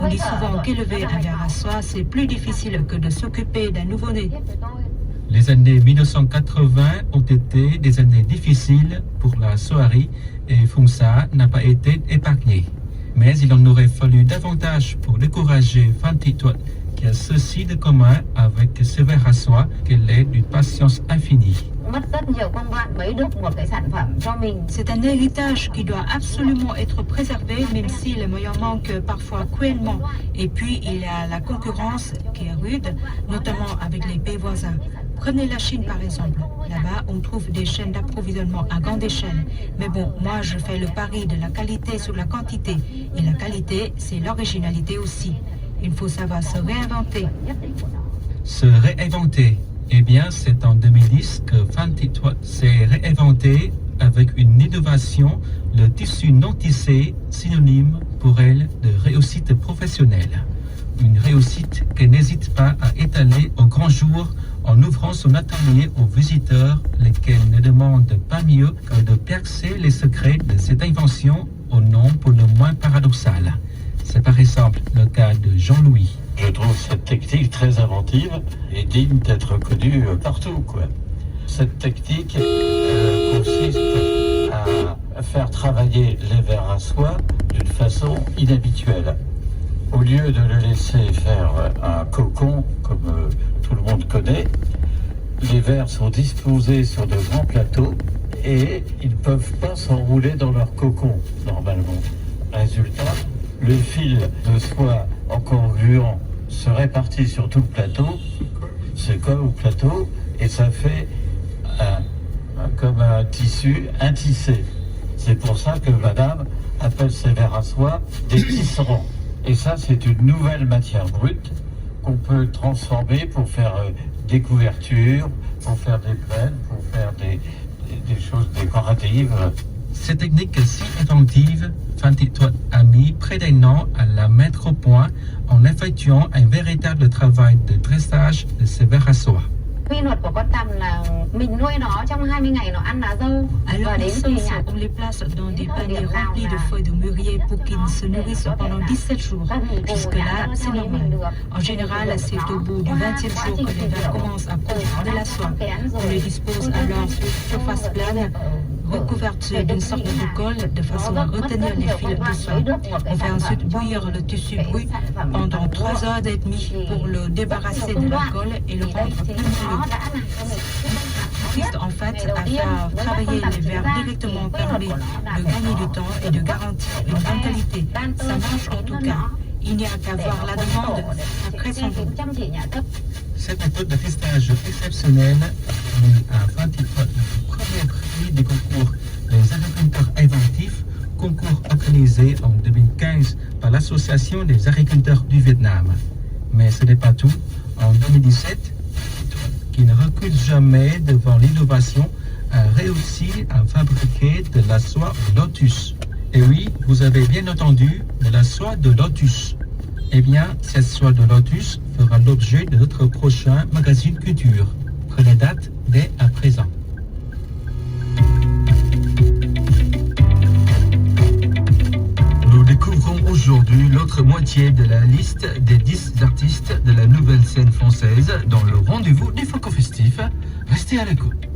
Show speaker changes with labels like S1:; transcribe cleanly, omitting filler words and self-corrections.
S1: On dit souvent qu'élever un ver à soie, c'est plus difficile que de s'occuper d'un nouveau-né.
S2: Les années 1980 ont été des années difficiles pour la soierie et Phongsa n'a pas été épargné. Mais il en aurait fallu davantage pour décourager Phan Thi Tuot, qui a ceci de commun avec ce ver à soie qu'elle est d'une patience infinie.
S1: C'est un héritage qui doit absolument être préservé, même si les moyens manquent parfois cruellement. Et puis, il y a la concurrence qui est rude, notamment avec les pays voisins. Prenez la Chine par exemple. Là-bas, on trouve des chaînes d'approvisionnement à grande échelle. Mais bon, moi, je fais le pari de la qualité sur la quantité. Et la qualité, c'est l'originalité aussi. Il faut savoir se réinventer.
S2: Se réinventer. Eh bien, c'est en 2010 que Phan Thi Tuot s'est réinventé avec une innovation, le tissu non tissé, synonyme pour elle de réussite professionnelle. Une réussite qu'elle n'hésite pas à étaler au grand jour en ouvrant son atelier aux visiteurs, lesquels ne demandent pas mieux que de percer les secrets de cette invention au nom pour le moins paradoxal. C'est par exemple le cas de Jean-Louis.
S3: Je trouve cette technique très inventive et digne d'être connue partout, quoi. Cette technique consiste à faire travailler les vers à soie d'une façon inhabituelle. Au lieu de le laisser faire un cocon, comme tout le monde connaît, les vers sont disposés sur de grands plateaux et ils ne peuvent pas s'enrouler dans leur cocon, normalement. Résultat, le fil de soie encore gluant se répartit sur tout le plateau, se colle au plateau et ça fait comme un tissu intissé. C'est pour ça que madame appelle ces vers à soie des tisserands. Et ça, c'est une nouvelle matière brute qu'on peut transformer pour faire des couvertures, pour faire des plaids, pour faire des choses décoratives.
S2: Cette technique si inventive, Phan Thi Tuot a mis près d'un an à la mettre au point en effectuant un véritable travail de dressage de ces vers à soie.
S1: Alors, on les place dans des paniers remplis de feuilles de mûrier pour qu'ils se nourrissent pendant 17 jours. Jusque-là, c'est normal. En général, c'est au bout du 20e jour que les vers commencent à produire de la soie. On les dispose alors sur une surface plane, recouverte d'une sorte de colle, de façon à retenir les fils de soie. On fait ensuite bouillir le tissu brut pendant 3 heures et demie pour le débarrasser de la colle et le rendre plus moelleux. Consiste en fait à faire travailler les vers directement permet de gagner du temps et de garantir une bonne qualité. Ça marche en tout cas. Il n'y a qu'à voir la demande après son goût.
S2: Cette méthode de testage exceptionnelle a mis à Phan Thi Tuot le premier prix des concours des agriculteurs inventifs, concours organisé en 2015 par l'Association des agriculteurs du Vietnam. Mais ce n'est pas tout. En 2017, qui ne recule jamais devant l'innovation, a réussi à fabriquer de la soie lotus. Et oui, vous avez bien entendu, de la soie de lotus. Eh bien, cette soie de lotus fera l'objet de notre prochain magazine culture. Prenez date dès à présent. Nous découvrons aujourd'hui l'autre moitié de la liste des 10 artistes de la nouvelle scène française dans le rendez-vous du Franco Festif. Restez à l'écoute.